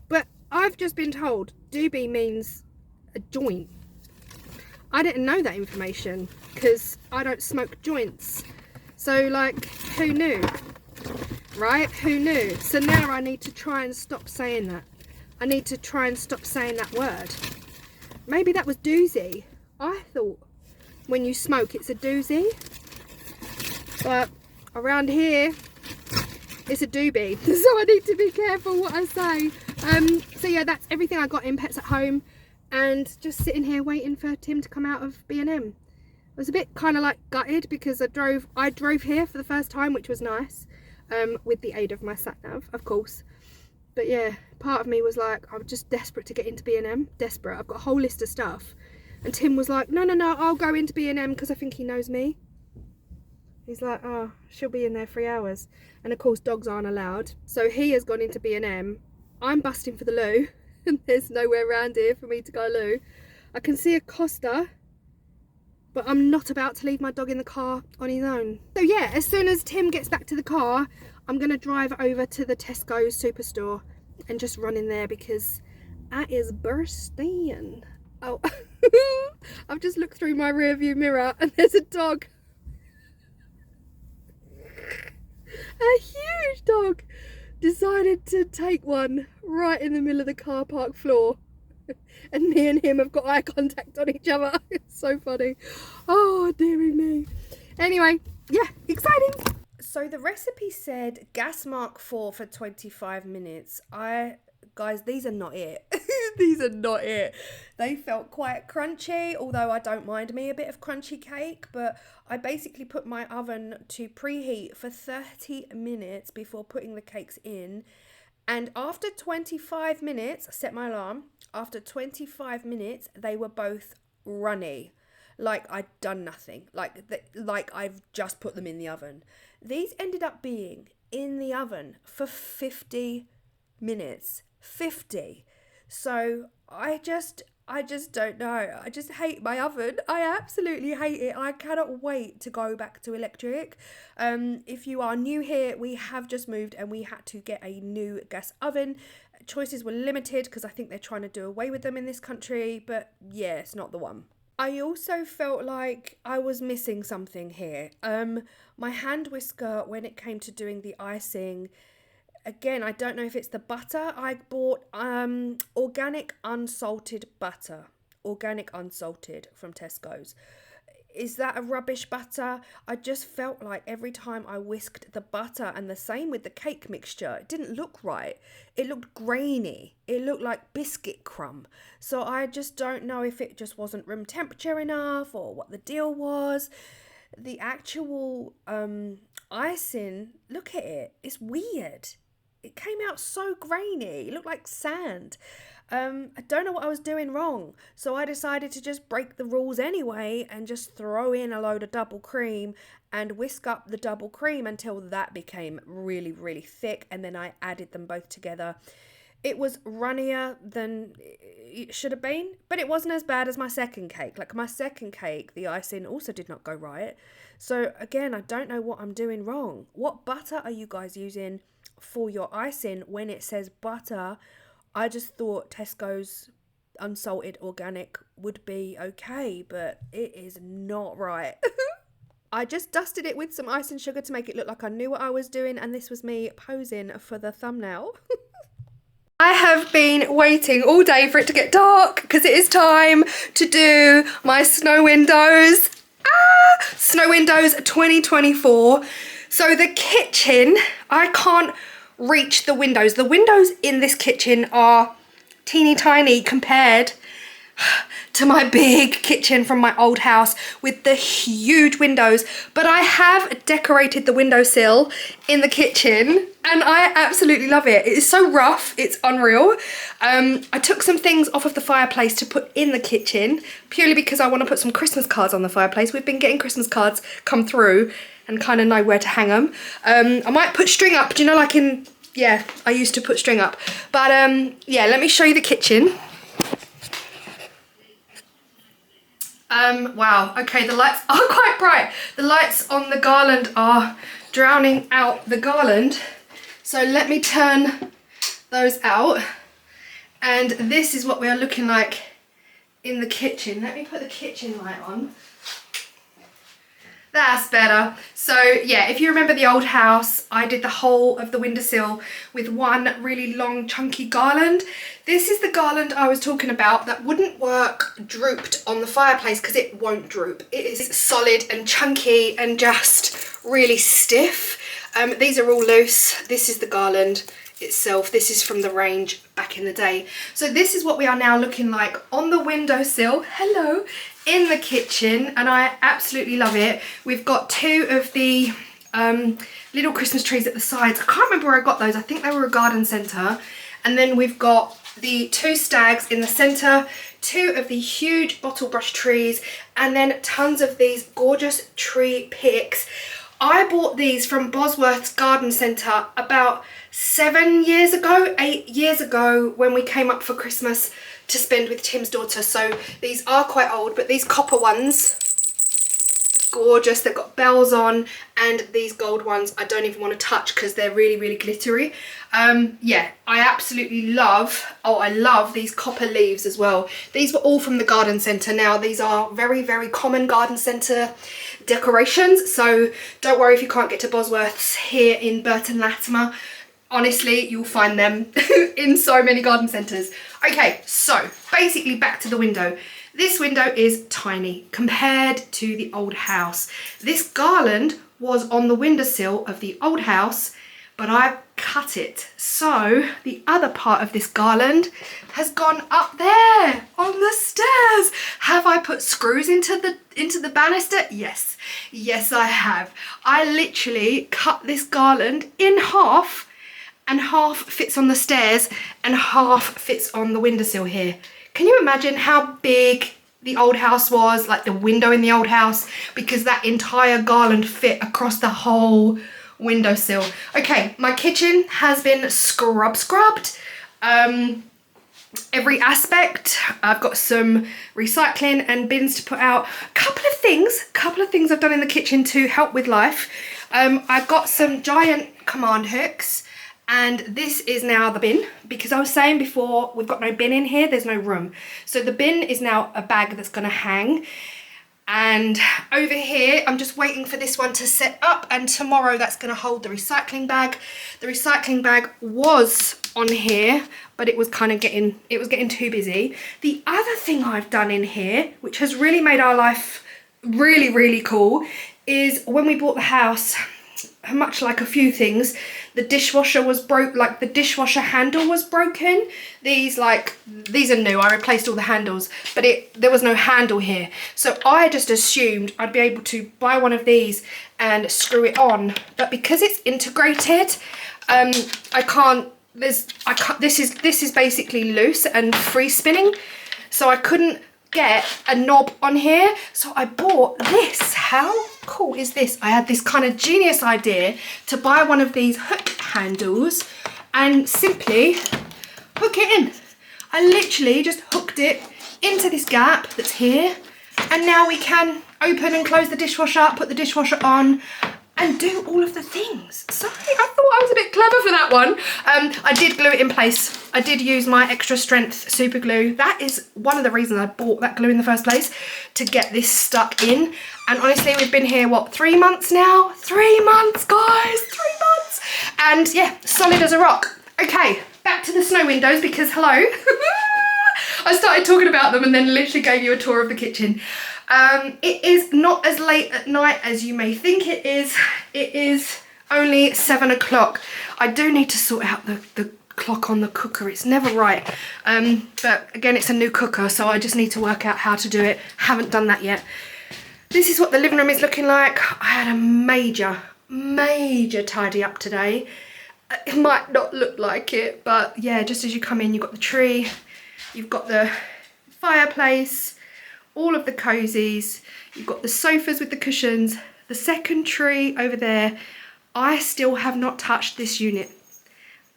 But I've just been told doobie means a joint. I didn't know that information because I don't smoke joints. So like, who knew? Right? Who knew? So now I need to try and stop saying that. I need to try and stop saying that word. Maybe that was doozy. I thought when you smoke it's a doozy. But around here it's a doobie. So I need to be careful what I say. So yeah, that's everything I got in Pets at Home. And just sitting here waiting for Tim to come out of B&M. I was a bit kind of like gutted because I drove here for the first time, which was nice, with the aid of my sat nav, of course. But yeah, part of me was like, I'm just desperate to get into B&M, desperate. I've got a whole list of stuff. And Tim was like, no, I'll go into B&M because I think he knows me. He's like, oh, she'll be in there 3 hours. And of course, dogs aren't allowed. So he has gone into B&M. I'm busting for the loo. And there's nowhere around here for me to go loo. I can see a Costa, but I'm not about to leave my dog in the car on his own. So yeah, as soon as Tim gets back to the car, I'm going to drive over to the Tesco superstore and just run in there because I is bursting. Oh, I've just looked through my rear view mirror and there's a dog. A huge dog decided to take one right in the middle of the car park floor, and me and him have got eye contact on each other. It's so funny. Oh dearie me. Anyway, yeah, exciting. So the recipe said gas mark 4 for 25 minutes. Guys, these are not it. These are not it. They felt quite crunchy, although I don't mind me a bit of crunchy cake, but I basically put my oven to preheat for 30 minutes before putting the cakes in. And after 25 minutes, I set my alarm, after 25 minutes, they were both runny. Like I'd done nothing, like I've just put them in the oven. These ended up being in the oven for 50 minutes. 50. So I just I just don't know. I just hate my oven. I absolutely hate it. I cannot wait to go back to electric. If you are new here, we have just moved and we had to get a new gas oven. Choices were limited because I think they're trying to do away with them in this country, but yeah, it's not the one. I also felt like I was missing something here. My hand whisker, when it came to doing the icing, again, I don't know if it's the butter. I bought organic unsalted butter. Organic unsalted from Tesco's. Is that a rubbish butter? I just felt like every time I whisked the butter, and the same with the cake mixture, it didn't look right. It looked grainy. It looked like biscuit crumb. So I just don't know if it just wasn't room temperature enough or what the deal was. The actual icing, look at it. It's weird. It came out so grainy. It looked like sand. I don't know what I was doing wrong. So I decided to just break the rules anyway and just throw in a load of double cream and whisk up the double cream until that became really, really thick. And then I added them both together. It was runnier than it should have been, but it wasn't as bad as my second cake. Like my second cake, the icing also did not go right. So again, I don't know what I'm doing wrong. What butter are you guys using for your icing when it says butter? I just thought Tesco's unsalted organic would be okay, but it is not right. I just dusted it with some icing sugar to make it look like I knew what I was doing, and this was me posing for the thumbnail. I have been waiting all day for it to get dark because it is time to do my snow windows. Snow windows 2024. So the kitchen, I can't reach the windows. The windows in this kitchen are teeny tiny compared to my big kitchen from my old house with the huge windows, but I have decorated the windowsill in the kitchen and I absolutely love it. It is so rough, it's unreal. I took some things off of the fireplace to put in the kitchen purely because I want to put some Christmas cards on the fireplace. We've been getting Christmas cards come through and kind of know where to hang them. I might put string up, do you know, like in, yeah, I used to put string up, but yeah, let me show you the kitchen. Wow, okay, the lights are quite bright. The lights on the garland are drowning out the garland. So let me turn those out. And this is what we are looking like in the kitchen. Let me put the kitchen light on. That's better. So yeah, if you remember the old house, I did the whole of the windowsill with one really long chunky garland. This is the garland I was talking about that wouldn't work drooped on the fireplace because it won't droop. It is solid and chunky and just really stiff. These are all loose. This is the garland itself. This is from the range back in the day. So this is what we are now looking like on the windowsill. Hello. In the kitchen, and I absolutely love it. We've got two of the little Christmas trees at the sides. I can't remember where I got those. I think they were a garden centre. And then we've got the two stags in the centre, two of the huge bottle brush trees, and then tons of these gorgeous tree picks. I bought these from Bosworth's Garden Centre about 7 years ago, 8 years ago, when we came up for Christmas to spend with Tim's daughter. So these are quite old, but these copper ones, gorgeous. They've got bells on, and these gold ones I don't even want to touch because they're really, really glittery. Yeah, I absolutely love, oh, I love these copper leaves as well. These were all from the garden centre. Now these are very, very common garden centre decorations, so don't worry if you can't get to Bosworth's here in Burton Latimer. Honestly, you'll find them in so many garden centres. Okay, so basically back to the window. This window is tiny compared to the old house. This garland was on the windowsill of the old house, but I've cut it. So the other part of this garland has gone up there on the stairs. Have I put screws into the banister? Yes, yes I have. I literally cut this garland in half, and half fits on the stairs and half fits on the windowsill here. Can you imagine how big the old house was, like the window in the old house, because that entire garland fit across the whole windowsill. Okay, my kitchen has been scrubbed. every aspect. I've got some recycling and bins to put out. Couple of things I've done in the kitchen to help with life. I've got some giant command hooks, and this is now the bin, because I was saying before we've got no bin in here, there's no room. So the bin is now a bag that's gonna hang. And over here, I'm just waiting for this one to set up, and tomorrow that's gonna hold the recycling bag. The recycling bag was on here, but it was getting too busy. The other thing I've done in here, which has really made our life really, really cool, is when we bought the house, much like a few things, the dishwasher was the dishwasher handle was broken. These are new, I replaced all the handles, but there was no handle here. So I just assumed I'd be able to buy one of these and screw it on. But because it's integrated, this is basically loose and free spinning. So I couldn't get a knob on here, so I bought this. How cool is this? I had this kind of genius idea to buy one of these hook handles and simply hook it in. I literally just hooked it into this gap that's here, and now we can open and close the dishwasher, put the dishwasher on, and do all of the things. Sorry, I thought I was a bit clever for that one. I did glue it in place. I did use my extra strength super glue. That is one of the reasons I bought that glue in the first place, to get this stuck in. And honestly, we've been here, what, 3 months now? 3 months, guys, 3 months. And yeah, solid as a rock. Okay, back to the snow windows, because hello. I started talking about them and then literally gave you a tour of the kitchen. It is not as late at night as you may think it is. It is only 7 o'clock. I do need to sort out the clock on the cooker. It's never right. But again, it's a new cooker, so I just need to work out how to do it. Haven't done that yet. This is what the living room is looking like. I had a major tidy up today. It might not look like it, but yeah, just as you come in, you've got the tree, you've got the fireplace, all of the cozies, you've got the sofas with the cushions, the second tree over there. I still have not touched this unit.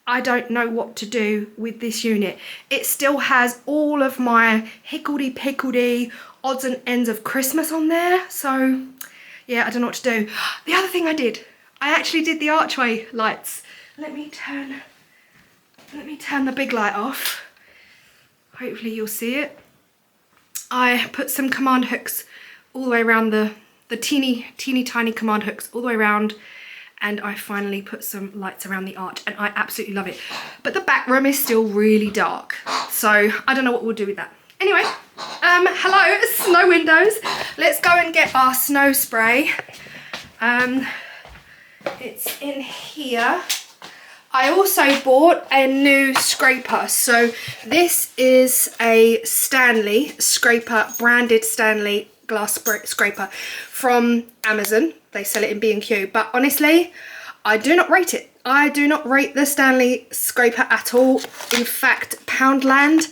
I don't know what to do with this unit. It still has all of my higgledy-piggledy odds and ends of Christmas on there. So yeah, I don't know what to do. The other thing I actually did the archway lights. Let me turn the big light off. Hopefully you'll see it. I put some command hooks all the way around, the teeny tiny command hooks all the way around, and I finally put some lights around the arch, and I absolutely love it. But the back room is still really dark, so I don't know what we'll do with that. Anyway, hello, snow windows. Let's go and get our snow spray. It's in here. I also bought a new scraper. So this is a Stanley scraper, branded Stanley glass scraper from Amazon. They sell it in B&Q, but honestly, I do not rate it. I do not rate the Stanley scraper at all. In fact, Poundland,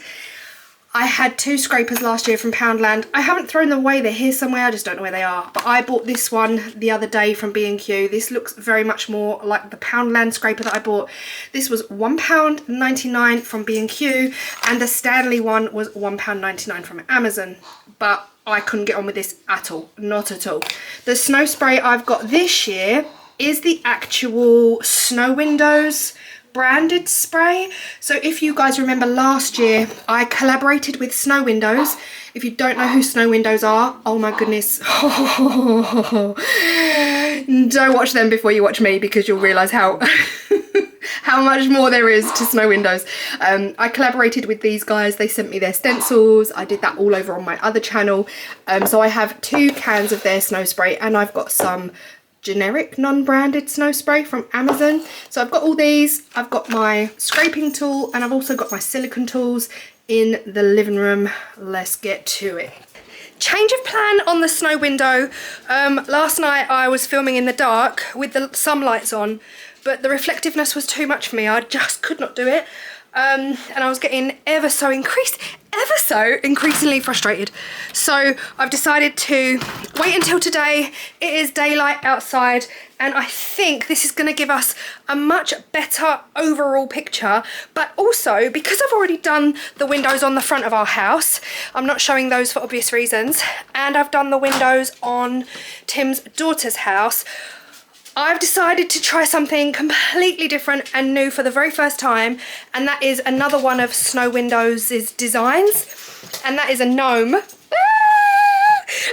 I had 2 scrapers last year from Poundland. I haven't thrown them away. They're here somewhere. I just don't know where they are. But I bought this one the other day from B&Q. This looks very much more like the Poundland scraper that I bought. This was £1.99 from B&Q, and the Stanley one was £1.99 from Amazon. But I couldn't get on with this at all. Not at all. The snow spray I've got this year is the actual Snow Windows branded spray. So if you guys remember last year, I collaborated with Snow Windows. If you don't know who Snow Windows are, oh my goodness. Don't watch them before you watch me, because you'll realise how how much more there is to Snow Windows. I collaborated with these guys. They sent me their stencils. I did that all over on my other channel. So I have 2 cans of their snow spray, and I've got some generic non-branded snow spray from Amazon. So I've got all these. I've got my scraping tool, and I've also got my silicone tools in the living room. Let's get to it. Change of plan on the snow window. Last night I was filming in the dark with the some lights on, but the reflectiveness was too much for me. I just could not do it. And I was getting ever so ever so increasingly frustrated. So I've decided to wait until today. It is daylight outside, and I think this is going to give us a much better overall picture. But also, because I've already done the windows on the front of our house, I'm not showing those for obvious reasons, and I've done the windows on Tim's daughter's house, I've decided to try something completely different and new for the very first time, and that is another one of Snow Windows' designs, and that is a gnome.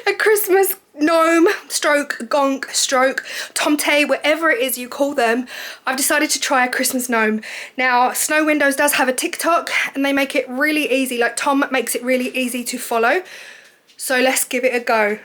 A Christmas gnome stroke gonk stroke tomte, whatever it is you call them. I've decided to try a Christmas gnome. Now, Snow Windows does have a TikTok, and they make it really easy. Like, Tom makes it really easy to follow. So let's give it a go.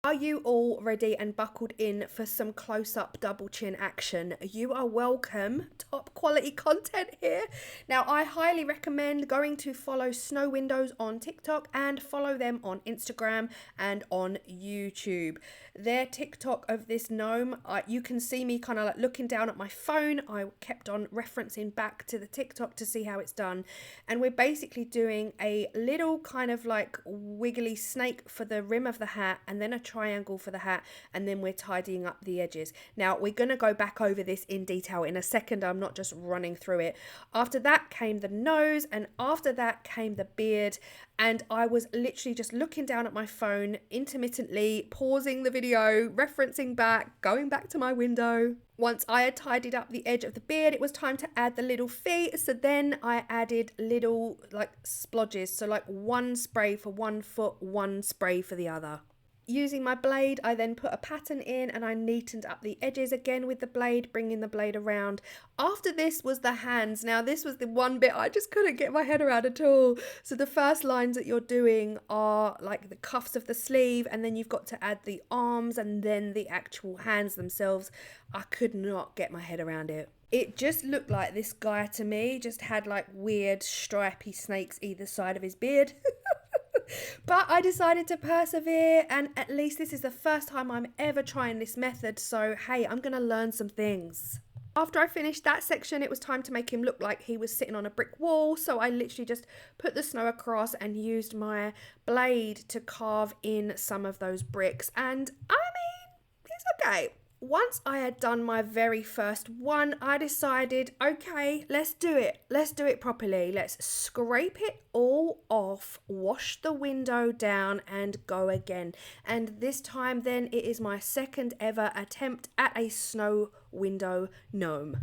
Are you all ready and buckled in for some close-up double chin action? You are welcome. Top quality content here. Now, I highly recommend going to follow Snow Windows on TikTok and follow them on Instagram and on YouTube. Their TikTok of this gnome, you can see me kind of like looking down at my phone. I kept on referencing back to the TikTok to see how it's done. And we're basically doing a little kind of like wiggly snake for the rim of the hat, and then a triangle for the hat, and then we're tidying up the edges. Now, we're going to go back over this in detail in a second. I'm not just running through it. After that came the nose, and after that came the beard, and I was literally just looking down at my phone, intermittently pausing the video, referencing back, going back to my window. Once I had tidied up the edge of the beard, it was time to add the little feet. So then I added little like splodges, so like one spray for one foot, one spray for the other. Using my blade, I then put a pattern in, and I neatened up the edges again with the blade, bringing the blade around. After this was the hands. Now, this was the one bit I just couldn't get my head around at all. So the first lines that you're doing are like the cuffs of the sleeve, and then you've got to add the arms and then the actual hands themselves. I could not get my head around it. It just looked like this guy to me just had like weird stripy snakes either side of his beard. But I decided to persevere, and at least this is the first time I'm ever trying this method, so hey, I'm gonna learn some things. After I finished that section, it was time to make him look like he was sitting on a brick wall, so I literally just put the snow across and used my blade to carve in some of those bricks, and I mean, it's okay. Once I had done my very first one, I decided, okay, let's do it. Let's do it properly. Let's scrape it all off, wash the window down, and go again. And this time then, it is my second ever attempt at a snow window gnome.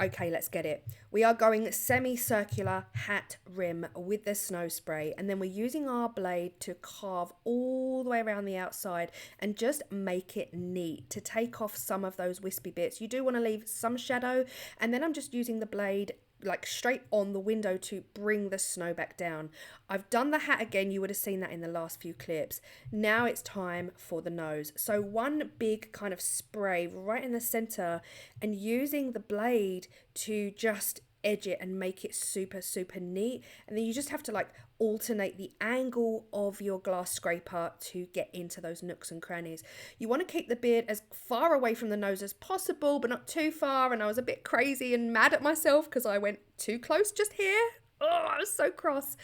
Okay, let's get it. We are going semicircular hat rim with the snow spray, and then we're using our blade to carve all the way around the outside and just make it neat to take off some of those wispy bits. You do want to leave some shadow, and then I'm just using the blade like straight on the window to bring the snow back down. I've done the hat again. You would have seen that in the last few clips. Now it's time for the nose. So one big kind of spray right in the center, and using the blade to just edge it and make it super neat. And then you just have to like alternate the angle of your glass scraper to get into those nooks and crannies. You want to keep the beard as far away from the nose as possible, but not too far. And I was a bit crazy and mad at myself because I went too close just here. Oh, I was so cross.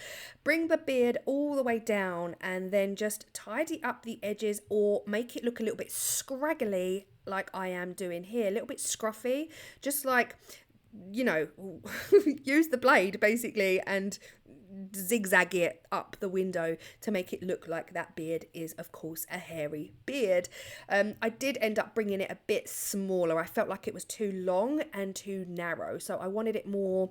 Bring the beard all the way down, and then just tidy up the edges or make it look a little bit scraggly like I am doing here. A little bit scruffy, just like, you know, use the blade basically and zigzag it up the window to make it look like that beard is of course a hairy beard. I did end up bringing it a bit smaller. I felt like it was too long and too narrow, so I wanted it more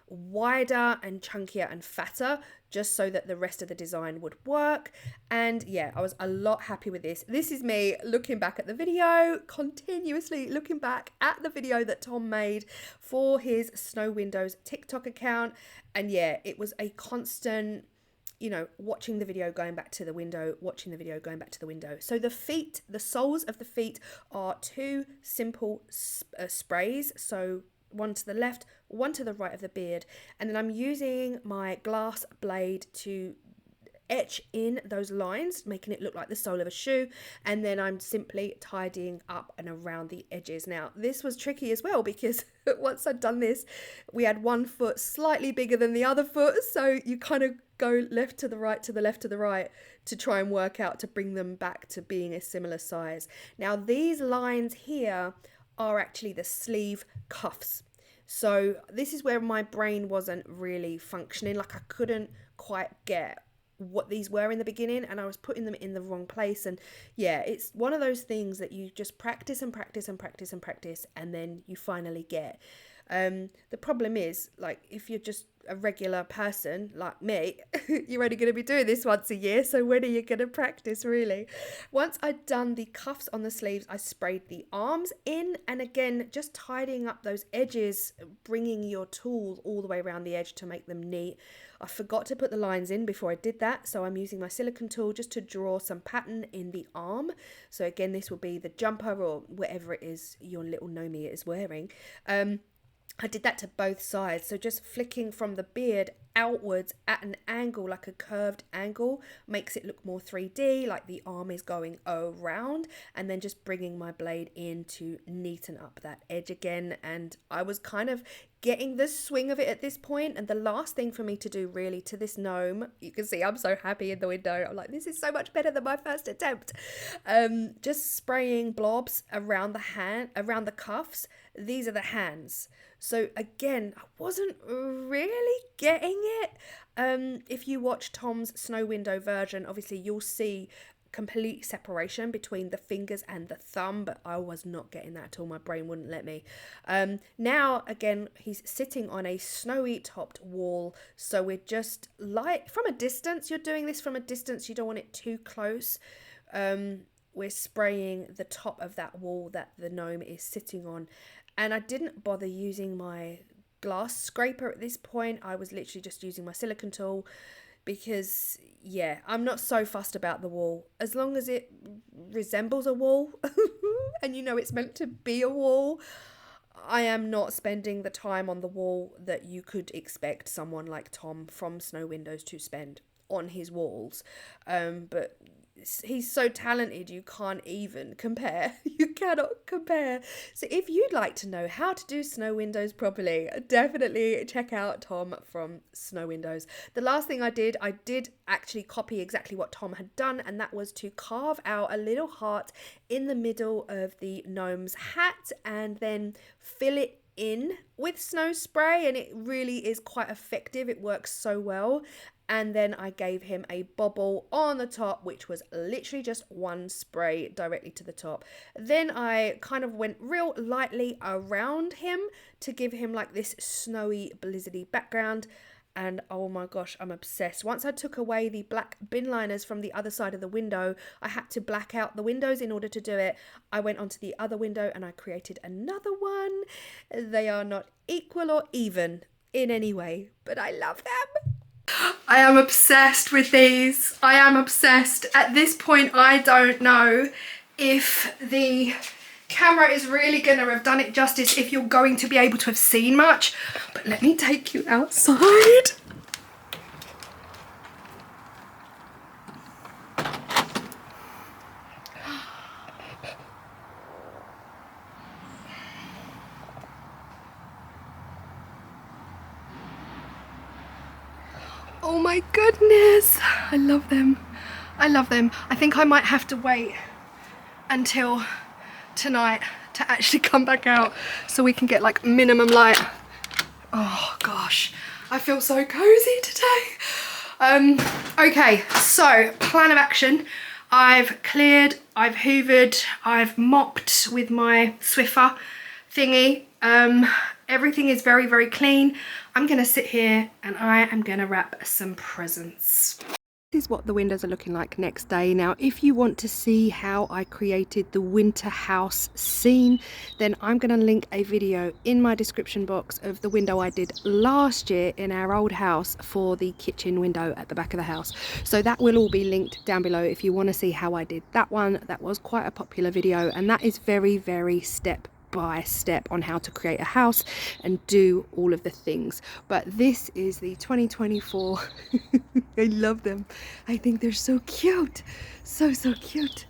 wider and chunkier and fatter, just so that the rest of the design would work. And yeah, I was a lot happy with this. This is me looking back at the video, continuously looking back at the video that Tom made for his Snow Windows TikTok account. And yeah, it was a constant, you know, watching the video, going back to the window, watching the video, going back to the window. So the feet, the soles of the feet are two simple sprays. So one to the left, one to the right of the beard, and then I'm using my glass blade to etch in those lines, making it look like the sole of a shoe, and then I'm simply tidying up and around the edges. Now this was tricky as well, because once I'd done this, we had one foot slightly bigger than the other foot, so you kind of go left to the right, to the left to the right, to try and work out to bring them back to being a similar size. Now these lines here are actually the sleeve cuffs. So this is where my brain wasn't really functioning. Like, I couldn't quite get what these were in the beginning, and I was putting them in the wrong place. And yeah, it's one of those things that you just practice and practice and practice and practice, and then you finally get. The problem is, like, if you're just a regular person like me, you're only going to be doing this once a year, so when are you going to practice, really? Once I'd done the cuffs on the sleeves, I sprayed the arms in, and again, just tidying up those edges, bringing your tool all the way around the edge to make them neat. I forgot to put the lines in before I did that, so I'm using my silicone tool just to draw some pattern in the arm. So again, this will be the jumper or whatever it is your little Nomi is wearing. I did that to both sides, so just flicking from the beard outwards at an angle, like a curved angle, makes it look more 3D, like the arm is going around, and then just bringing my blade in to neaten up that edge again. And I was kind of getting the swing of it at this point, and the last thing for me to do really to this gnome, you can see I'm so happy in the window, I'm like, this is so much better than my first attempt. Just spraying blobs around the hand, around the cuffs. These are the hands. So again, I wasn't really getting it. If you watch Tom's Snow Window version, obviously you'll see complete separation between the fingers and the thumb, but I was not getting that at all. My brain wouldn't let me. Now again, he's sitting on a snowy topped wall, so we're just like from a distance. You're doing this from a distance, you don't want it too close. We're spraying the top of that wall that the gnome is sitting on, and I didn't bother using my glass scraper at this point. I was literally just using my silicone tool, because yeah, I'm not so fussed about the wall as long as it resembles a wall and you know it's meant to be a wall. I am not spending the time on the wall that you could expect someone like Tom from Snow Windows to spend on his walls, but he's so talented, you can't even compare. You cannot compare. So if you'd like to know how to do Snow Windows properly, definitely check out Tom from Snow Windows. The last thing I did actually copy exactly what Tom had done, and that was to carve out a little heart in the middle of the gnome's hat and then fill it in with snow spray, and it really is quite effective. It works so well. And then I gave him a bobble on the top, which was literally just one spray directly to the top. Then I kind of went real lightly around him to give him like this snowy, blizzardy background. And oh my gosh, I'm obsessed. Once I took away the black bin liners from the other side of the window, I had to black out the windows in order to do it. I went onto the other window and I created another one. They are not equal or even in any way, but I love them. I am obsessed with these. I am obsessed. At this point, I don't know if the camera is really going to have done it justice, if you're going to be able to have seen much. But let me take you outside. Oh my goodness, I love them. I love them. I think I might have to wait until tonight to actually come back out so we can get like minimum light. Oh gosh, I feel so cozy today. Okay, so plan of action. I've cleared, I've hoovered, I've mopped with my Swiffer thingy. Everything is very, very clean. I'm gonna sit here and I am gonna wrap some presents. This is what the windows are looking like next day. Now, if you want to see how I created the winter house scene, then I'm gonna link a video in my description box of the window I did last year in our old house for the kitchen window at the back of the house. So that will all be linked down below if you want to see how I did that one. That was quite a popular video, and that is very, very step by step on how to create a house and do all of the things. But this is the 2024 I love them. I think they're so cute. So cute.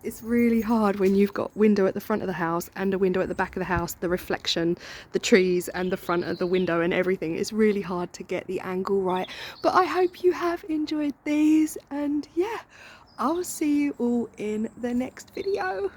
It's really hard when you've got window at the front of the house and a window at the back of the house, the reflection, the trees and the front of the window and everything. It's really hard to get the angle right. But I hope you have enjoyed these, and yeah, I'll see you all in the next video.